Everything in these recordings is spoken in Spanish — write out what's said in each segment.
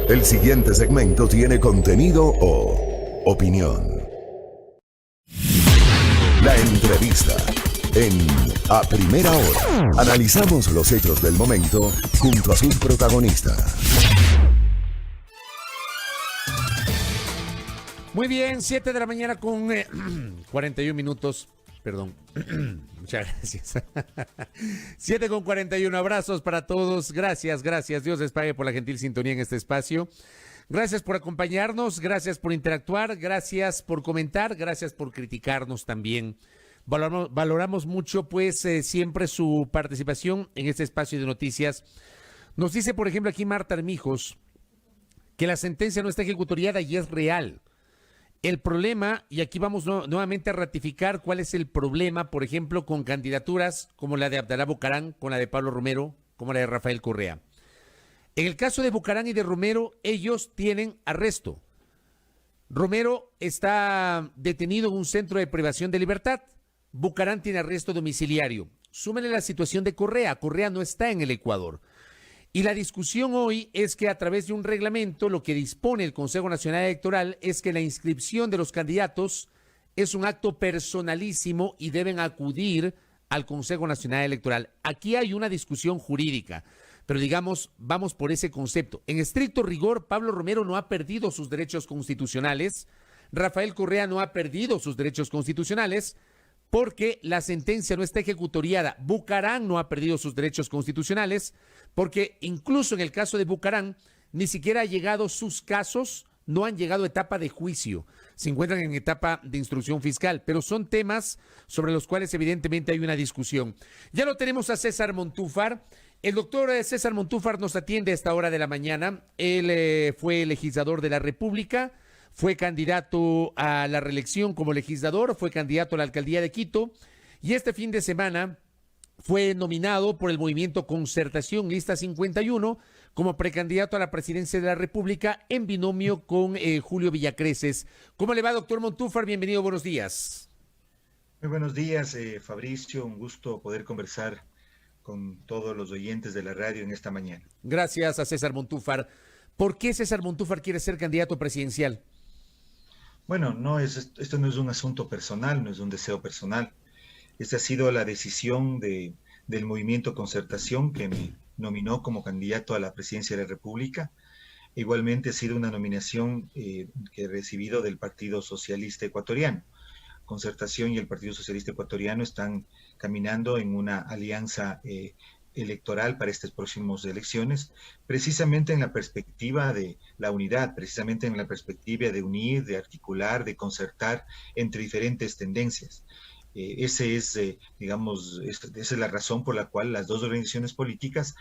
El siguiente segmento tiene contenido o opinión. La entrevista en A Primera Hora. Analizamos los hechos del momento junto a sus protagonistas. Muy bien, 7 de la mañana con 41 minutos. Perdón. Muchas gracias. 7 con 41. Abrazos para todos. Gracias. Dios les pague por la gentil sintonía en este espacio. Gracias por acompañarnos, gracias por interactuar, gracias por comentar, gracias por criticarnos también. Valoramos mucho, pues, siempre su participación en este espacio de noticias. Nos dice, por ejemplo, aquí Marta Armijos, que la sentencia no está ejecutoriada y es real. El problema, y aquí vamos nuevamente a ratificar cuál es el problema, por ejemplo, con candidaturas como la de Abdalá Bucaram, con la de Pablo Romero, como la de Rafael Correa. En el caso de Bucaram y de Romero, ellos tienen arresto. Romero está detenido en un centro de privación de libertad. Bucaram tiene arresto domiciliario. Súmenle la situación de Correa. Correa no está en el Ecuador. Y la discusión hoy es que a través de un reglamento, lo que dispone el Consejo Nacional Electoral es que la inscripción de los candidatos es un acto personalísimo y deben acudir al Consejo Nacional Electoral. Aquí hay una discusión jurídica. Pero digamos, vamos por ese concepto. En estricto rigor, Pablo Romero no ha perdido sus derechos constitucionales, Rafael Correa no ha perdido sus derechos constitucionales porque la sentencia no está ejecutoriada. Bucaram no ha perdido sus derechos constitucionales porque incluso en el caso de Bucaram ni siquiera ha llegado sus casos, no han llegado a etapa de juicio, se encuentran en etapa de instrucción fiscal, pero son temas sobre los cuales evidentemente hay una discusión. Ya lo tenemos a César Montúfar. El doctor César Montúfar nos atiende a esta hora de la mañana. Él fue legislador de la República, fue candidato a la reelección como legislador, fue candidato a la alcaldía de Quito y este fin de semana fue nominado por el movimiento Concertación Lista 51 como precandidato a la presidencia de la República en binomio con Julio Villacreces. ¿Cómo le va, doctor Montúfar? Bienvenido, buenos días. Muy buenos días, Fabricio. Un gusto poder conversar con todos los oyentes de la radio en esta mañana. Gracias a César Montúfar. ¿Por qué César Montúfar quiere ser candidato presidencial? Bueno, esto no es un asunto personal, no es un deseo personal. Esta ha sido la decisión del movimiento Concertación que me nominó como candidato a la presidencia de la República. Igualmente ha sido una nominación que he recibido del Partido Socialista Ecuatoriano. Concertación y el Partido Socialista Ecuatoriano están caminando en una alianza electoral para estas próximas elecciones, precisamente en la perspectiva de la unidad, precisamente en la perspectiva de unir, de articular, de concertar entre diferentes tendencias. Esa es la razón por la cual las dos organizaciones políticas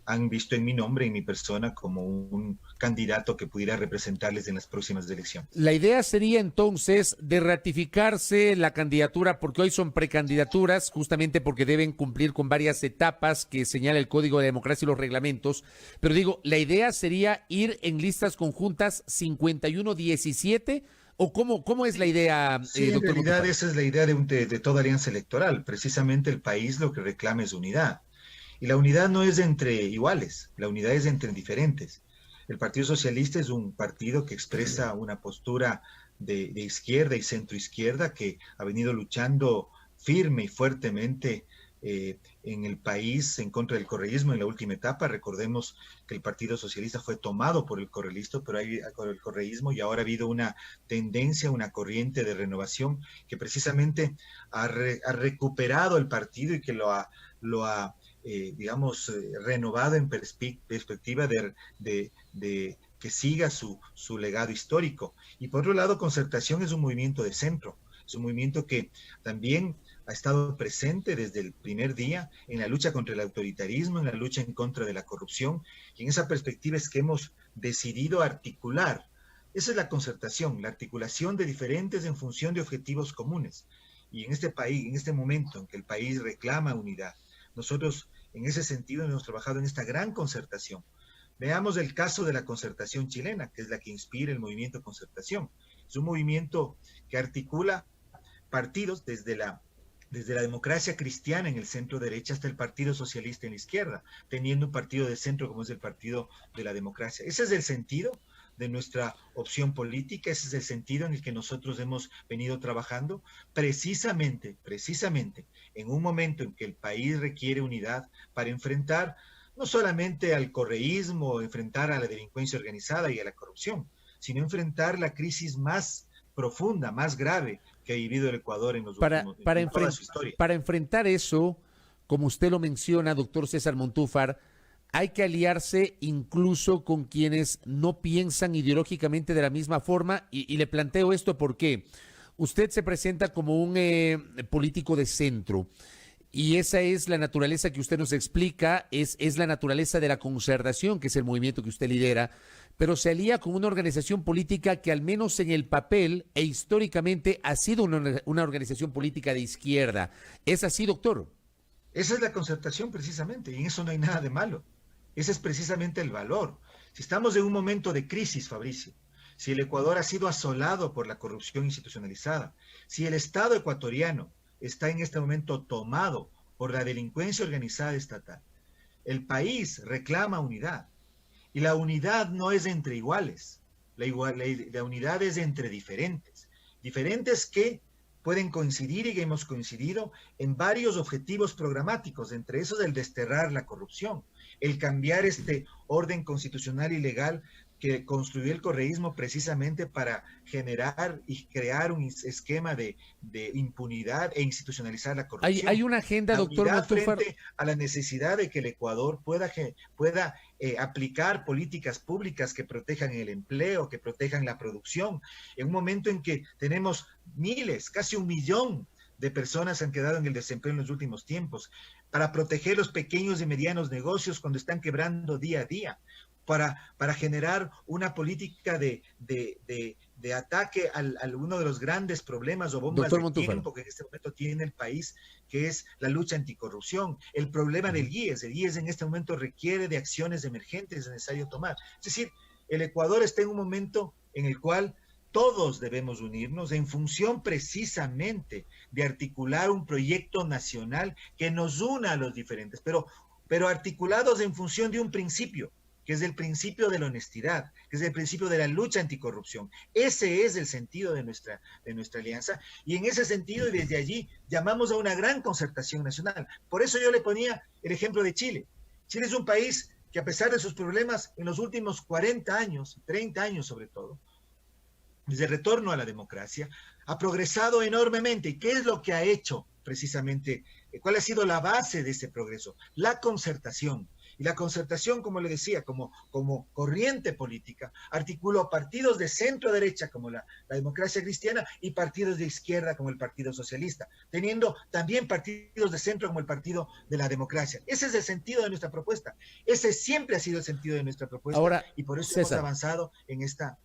han visto en mi nombre, en mi persona, como un candidato que pudiera representarles en las próximas elecciones. La idea sería entonces de ratificarse la candidatura, porque hoy son precandidaturas, justamente porque deben cumplir con varias etapas que señala el Código de Democracia y los reglamentos, pero digo, la idea sería ir en listas conjuntas 51-17, ¿o cómo es la idea, sí, doctor? En realidad esa es la idea de toda alianza electoral. Precisamente el país lo que reclama es unidad. Y la unidad no es entre iguales, la unidad es entre diferentes. El Partido Socialista es un partido que expresa una postura de izquierda y centroizquierda que ha venido luchando firme y fuertemente en el país en contra del correísmo en la última etapa. Recordemos que el Partido Socialista fue tomado por el correísmo y ahora ha habido una tendencia, una corriente de renovación que precisamente ha recuperado el partido y que lo ha renovado en perspectiva de que siga su legado histórico. Y por otro lado, Concertación es un movimiento de centro, es un movimiento que también ha estado presente desde el primer día en la lucha contra el autoritarismo, en la lucha en contra de la corrupción, y en esa perspectiva es que hemos decidido articular. Esa es la concertación, la articulación de diferentes en función de objetivos comunes. Y en este país, en este momento en que el país reclama unidad, nosotros en ese sentido hemos trabajado en esta gran concertación. Veamos el caso de la concertación chilena, que es la que inspira el movimiento Concertación. Es un movimiento que articula partidos desde la desde la democracia cristiana en el centro derecha hasta el Partido Socialista en la izquierda, teniendo un partido de centro como es el Partido de la Democracia. Ese es el sentido de nuestra opción política, ese es el sentido en el que nosotros hemos venido trabajando, precisamente, en un momento en que el país requiere unidad para enfrentar no solamente al correísmo, enfrentar a la delincuencia organizada y a la corrupción, sino enfrentar la crisis más profunda, más grave que ha vivido el Ecuador en los últimos en toda su historia. Para enfrentar eso, como usted lo menciona, doctor César Montúfar, hay que aliarse incluso con quienes no piensan ideológicamente de la misma forma, y le planteo esto porque usted se presenta como un político de centro, y esa es la naturaleza que usted nos explica, es la naturaleza de la concertación, que es el movimiento que usted lidera, pero se alía con una organización política que al menos en el papel e históricamente ha sido una organización política de izquierda. ¿Es así, doctor? Esa es la concertación precisamente, y en eso no hay nada de malo. Ese es precisamente el valor. Si estamos en un momento de crisis, Fabricio, si el Ecuador ha sido asolado por la corrupción institucionalizada, si el Estado ecuatoriano está en este momento tomado por la delincuencia organizada estatal, el país reclama unidad. Y la unidad no es entre iguales, la unidad es entre diferentes. Diferentes que pueden coincidir y que hemos coincidido en varios objetivos programáticos, entre esos el desterrar la corrupción, el cambiar este orden constitucional y legal que construyó el correísmo precisamente para generar y crear un esquema de impunidad e institucionalizar la corrupción. Hay una agenda, doctor Montúfar, frente a la necesidad de que el Ecuador pueda aplicar políticas públicas que protejan el empleo, que protejan la producción, en un momento en que tenemos miles, casi 1 millón de personas han quedado en el desempleo en los últimos tiempos, para proteger los pequeños y medianos negocios cuando están quebrando día a día, para generar una política de ataque a uno de los grandes problemas o bombas de tiempo que en este momento tiene el país, que es la lucha anticorrupción, el problema del GIES. El GIES en este momento requiere de acciones emergentes necesarias tomar. Es decir, el Ecuador está en un momento en el cual todos debemos unirnos en función precisamente de articular un proyecto nacional que nos una a los diferentes, pero articulados en función de un principio, que es el principio de la honestidad, que es el principio de la lucha anticorrupción. Ese es el sentido de nuestra alianza, y en ese sentido y desde allí llamamos a una gran concertación nacional. Por eso yo le ponía el ejemplo de Chile. Chile es un país que, a pesar de sus problemas en los últimos 40 años, 30 años sobre todo, desde el retorno a la democracia, ha progresado enormemente. ¿Y qué es lo que ha hecho precisamente? ¿Cuál ha sido la base de ese progreso? La concertación. Y la concertación, como le decía, como corriente política, articuló partidos de centro derecha como la democracia cristiana y partidos de izquierda como el Partido Socialista, teniendo también partidos de centro como el Partido de la Democracia. Ese es el sentido de nuestra propuesta. Ese siempre ha sido el sentido de nuestra propuesta. Ahora, y por eso César, hemos avanzado en esta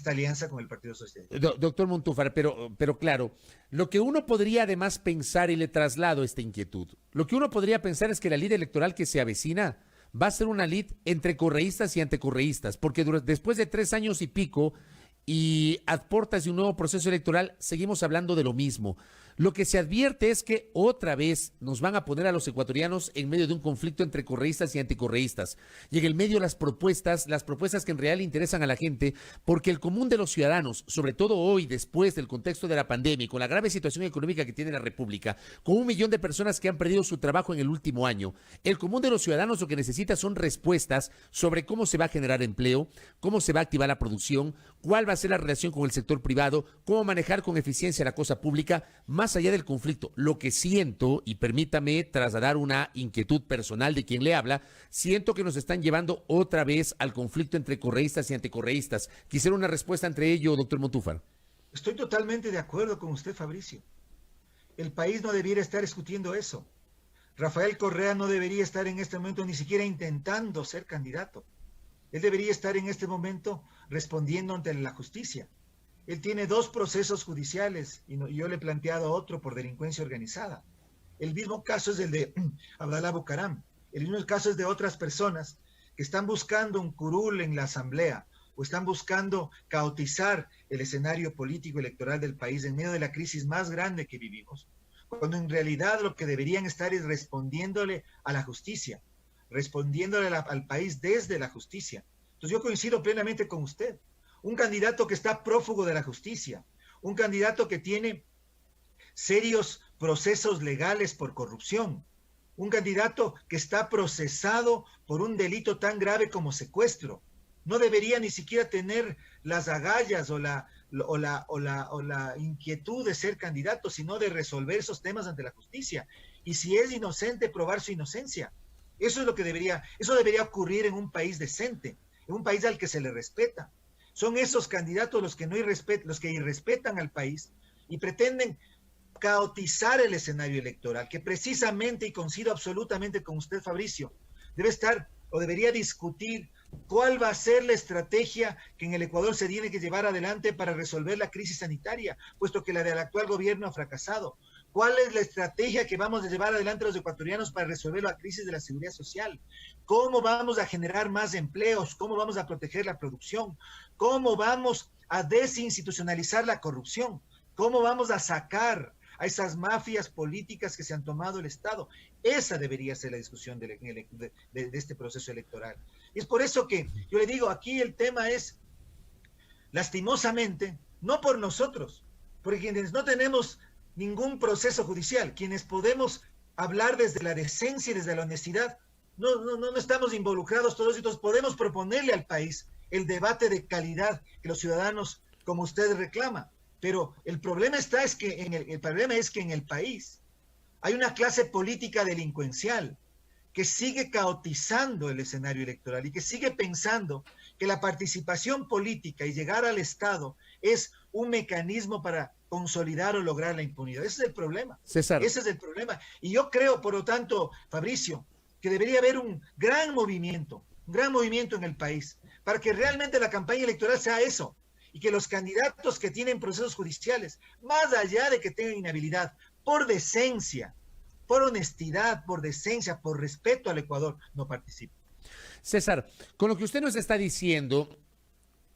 alianza con el Partido Socialista. Doctor Montúfar, pero claro, lo que uno podría además pensar, y le traslado esta inquietud, lo que uno podría pensar es que la lid electoral que se avecina va a ser una lid entre correístas y anticorreístas, porque después de 3 años y pico y a puertas de un nuevo proceso electoral, seguimos hablando de lo mismo. Lo que se advierte es que otra vez nos van a poner a los ecuatorianos en medio de un conflicto entre correístas y anticorreístas. Y en el medio las propuestas que en realidad interesan a la gente, porque el común de los ciudadanos, sobre todo hoy, después del contexto de la pandemia y con la grave situación económica que tiene la República, con 1 millón de personas que han perdido su trabajo en el último año, el común de los ciudadanos lo que necesita son respuestas sobre cómo se va a generar empleo, cómo se va a activar la producción, cuál va a ser la relación con el sector privado, cómo manejar con eficiencia la cosa pública, más allá del conflicto. Lo que siento, y permítame trasladar una inquietud personal de quien le habla, siento que nos están llevando otra vez al conflicto entre correístas y anticorreístas. Quisiera una respuesta entre ello, doctor Montúfar. Estoy totalmente de acuerdo con usted, Fabricio. El país no debiera estar discutiendo eso. Rafael Correa no debería estar en este momento ni siquiera intentando ser candidato. Él debería estar en este momento respondiendo ante la justicia. Él tiene 2 procesos judiciales y yo le he planteado otro por delincuencia organizada. El mismo caso es el de Abdalá Bucaram. El mismo caso es de otras personas que están buscando un curul en la asamblea o están buscando caotizar el escenario político electoral del país en medio de la crisis más grande que vivimos, cuando en realidad lo que deberían estar es respondiéndole a la justicia, respondiéndole al país desde la justicia. Entonces yo coincido plenamente con usted. Un candidato que está prófugo de la justicia, un candidato que tiene serios procesos legales por corrupción, un candidato que está procesado por un delito tan grave como secuestro, no debería ni siquiera tener las agallas o la inquietud de ser candidato, sino de resolver esos temas ante la justicia. Y si es inocente, probar su inocencia. Eso debería ocurrir en un país decente, en un país al que se le respeta. Son esos candidatos los que irrespetan al país y pretenden caotizar el escenario electoral, que precisamente, y coincido absolutamente con usted, Fabricio, debe estar o debería discutir cuál va a ser la estrategia que en el Ecuador se tiene que llevar adelante para resolver la crisis sanitaria, puesto que la del actual gobierno ha fracasado. ¿Cuál es la estrategia que vamos a llevar adelante los ecuatorianos para resolver la crisis de la seguridad social? ¿Cómo vamos a generar más empleos? ¿Cómo vamos a proteger la producción? ¿Cómo vamos a desinstitucionalizar la corrupción? ¿Cómo vamos a sacar a esas mafias políticas que se han tomado el Estado? Esa debería ser la discusión de este proceso electoral. Y es por eso que yo le digo, aquí el tema es, lastimosamente, no por nosotros, porque quienes no tenemos ningún proceso judicial, quienes podemos hablar desde la decencia y desde la honestidad, no estamos involucrados todos y todos podemos proponerle al país el debate de calidad que los ciudadanos como usted reclama. Pero el problema es que en el país hay una clase política delincuencial que sigue caotizando el escenario electoral y que sigue pensando que la participación política y llegar al Estado es un mecanismo para consolidar o lograr la impunidad. Ese es el problema. César. Ese es el problema. Y yo creo, por lo tanto, Fabricio, que debería haber un gran movimiento en el país para que realmente la campaña electoral sea eso, y que los candidatos que tienen procesos judiciales, más allá de que tengan inhabilidad, por decencia, por honestidad, por decencia, por respeto al Ecuador, no participen. César, con lo que usted nos está diciendo,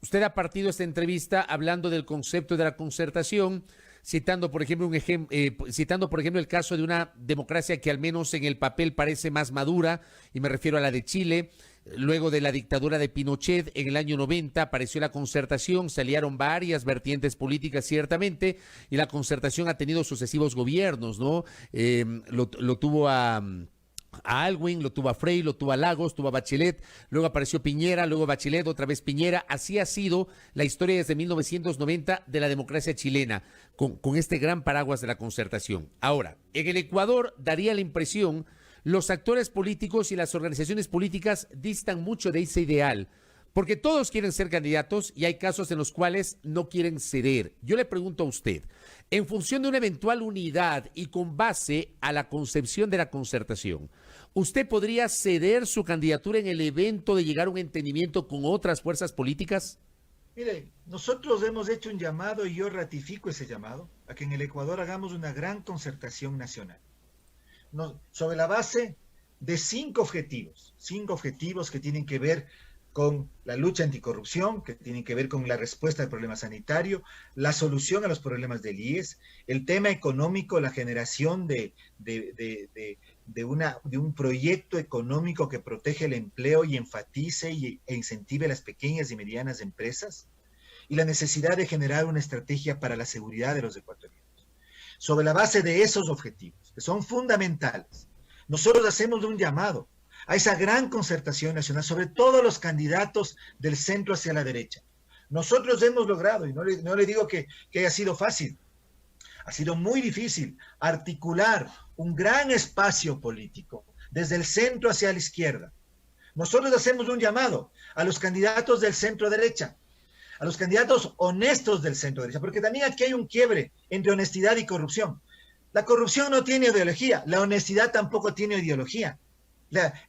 usted ha partido esta entrevista hablando del concepto de la concertación, citando, por ejemplo, el caso de una democracia que al menos en el papel parece más madura, y me refiero a la de Chile. Luego de la dictadura de Pinochet en el año 90 apareció la concertación, se aliaron varias vertientes políticas ciertamente, y la concertación ha tenido sucesivos gobiernos, ¿no? Lo tuvo a Aylwin, lo tuvo a Frei, lo tuvo a Lagos, tuvo a Bachelet, luego apareció Piñera, luego Bachelet, otra vez Piñera. Así ha sido la historia desde 1990 de la democracia chilena, con este gran paraguas de la concertación. Ahora, en el Ecuador daría la impresión, los actores políticos y las organizaciones políticas distan mucho de ese ideal, porque todos quieren ser candidatos y hay casos en los cuales no quieren ceder. Yo le pregunto a usted, en función de una eventual unidad y con base a la concepción de la concertación, ¿usted podría ceder su candidatura en el evento de llegar a un entendimiento con otras fuerzas políticas? Mire, nosotros hemos hecho un llamado y yo ratifico ese llamado a que en el Ecuador hagamos una gran concertación nacional. Sobre la base de 5 objetivos que tienen que ver con la lucha anticorrupción, que tienen que ver con la respuesta al problema sanitario, la solución a los problemas del IES, el tema económico, la generación de un proyecto económico que protege el empleo y enfatice e incentive a las pequeñas y medianas empresas, y la necesidad de generar una estrategia para la seguridad de los ecuatorianos. Sobre la base de esos objetivos, que son fundamentales, nosotros hacemos un llamado a esa gran concertación nacional, sobre todos los candidatos del centro hacia la derecha. Nosotros hemos logrado, y no le digo que haya sido fácil, ha sido muy difícil articular un gran espacio político desde el centro hacia la izquierda. Nosotros hacemos un llamado a los candidatos del centro derecha, a los candidatos honestos del centro derecha, porque también aquí hay un quiebre entre honestidad y corrupción. La corrupción no tiene ideología, la honestidad tampoco tiene ideología.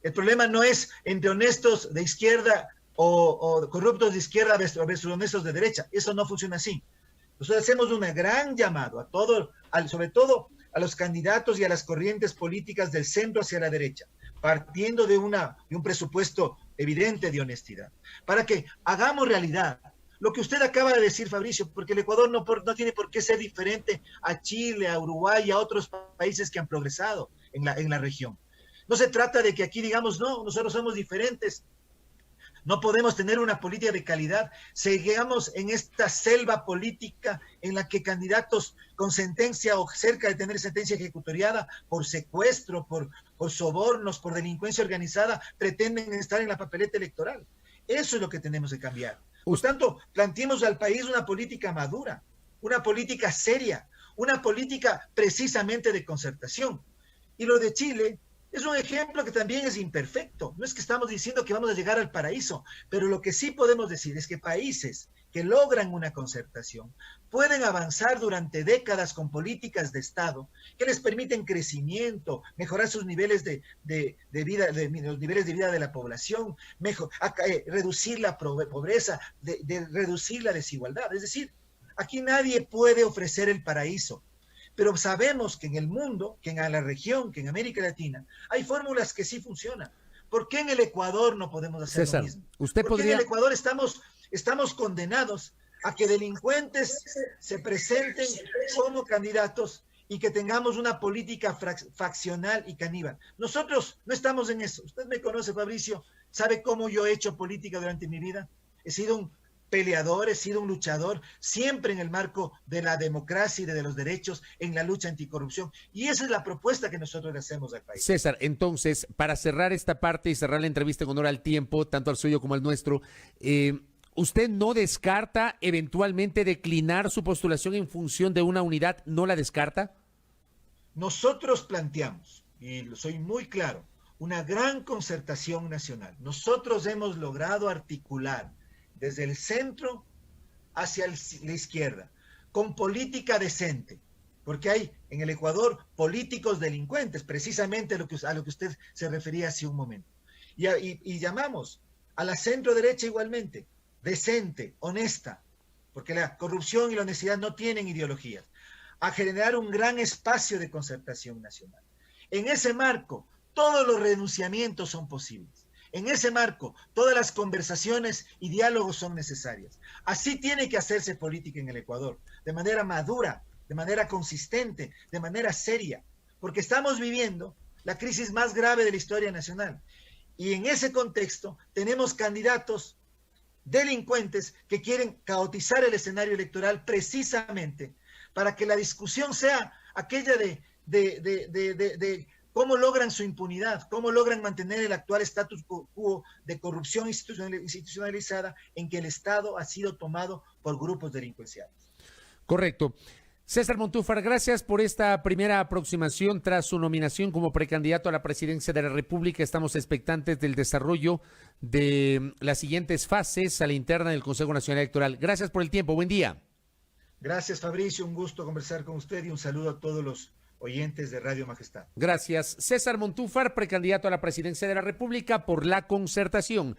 El problema no es entre honestos de izquierda o corruptos de izquierda versus honestos de derecha. Eso no funciona así. Nosotros hacemos un gran llamado sobre todo a los candidatos y a las corrientes políticas del centro hacia la derecha, partiendo de un presupuesto evidente de honestidad, para que hagamos realidad Lo que usted acaba de decir, Fabricio, porque el Ecuador no tiene por qué ser diferente a Chile, a Uruguay y a otros países que han progresado en la región. No se trata de que aquí digamos, no, nosotros somos diferentes, no podemos tener una política de calidad. Seguimos en esta selva política en la que candidatos con sentencia o cerca de tener sentencia ejecutoriada por secuestro, por sobornos, por delincuencia organizada, pretenden estar en la papeleta electoral. Eso es lo que tenemos que cambiar. Por tanto, planteemos al país una política madura, una política seria, una política precisamente de concertación. Y lo de Chile es un ejemplo que también es imperfecto. No es que estamos diciendo que vamos a llegar al paraíso, pero lo que sí podemos decir es que países que logran una concertación pueden avanzar durante décadas con políticas de Estado que les permiten crecimiento, mejorar sus niveles de vida, los niveles de vida de la población, reducir la pobreza, reducir la desigualdad. Es decir, aquí nadie puede ofrecer el paraíso. Pero sabemos que en el mundo, que en la región, que en América Latina, hay fórmulas que sí funcionan. ¿Por qué en el Ecuador no podemos hacer César, lo mismo? usted ¿Por qué podría... en el Ecuador estamos condenados a que delincuentes se presenten como candidatos y que tengamos una política faccional y caníbal? Nosotros no estamos en eso. Usted me conoce, Fabricio, sabe cómo yo he hecho política durante mi vida. He sido un peleador, he sido un luchador, siempre en el marco de la democracia y de los derechos, en la lucha anticorrupción. Y esa es la propuesta que nosotros le hacemos al país. César, entonces, para cerrar esta parte y cerrar la entrevista en honor al tiempo, tanto al suyo como al nuestro, ¿usted no descarta eventualmente declinar su postulación en función de una unidad? ¿No la descarta? Nosotros planteamos, y soy muy claro, una gran concertación nacional. Nosotros hemos logrado articular desde el centro hacia la izquierda, con política decente, porque hay en el Ecuador políticos delincuentes, precisamente a lo que usted se refería hace un momento. Y llamamos a la centro derecha igualmente, decente, honesta, porque la corrupción y la honestidad no tienen ideologías, a generar un gran espacio de concertación nacional. En ese marco, todos los renunciamientos son posibles. En ese marco, todas las conversaciones y diálogos son necesarias. Así tiene que hacerse política en el Ecuador, de manera madura, de manera consistente, de manera seria, porque estamos viviendo la crisis más grave de la historia nacional. Y en ese contexto tenemos candidatos delincuentes que quieren caotizar el escenario electoral precisamente para que la discusión sea aquella de cómo logran su impunidad, cómo logran mantener el actual status quo de corrupción institucionalizada en que el Estado ha sido tomado por grupos delincuenciales. Correcto. César Montúfar, gracias por esta primera aproximación tras su nominación como precandidato a la presidencia de la República. Estamos expectantes del desarrollo de las siguientes fases a la interna del Consejo Nacional Electoral. Gracias por el tiempo. Buen día. Gracias, Fabricio. Un gusto conversar con usted y un saludo a todos los oyentes de Radio Majestad. Gracias. César Montúfar, precandidato a la presidencia de la República por la Concertación.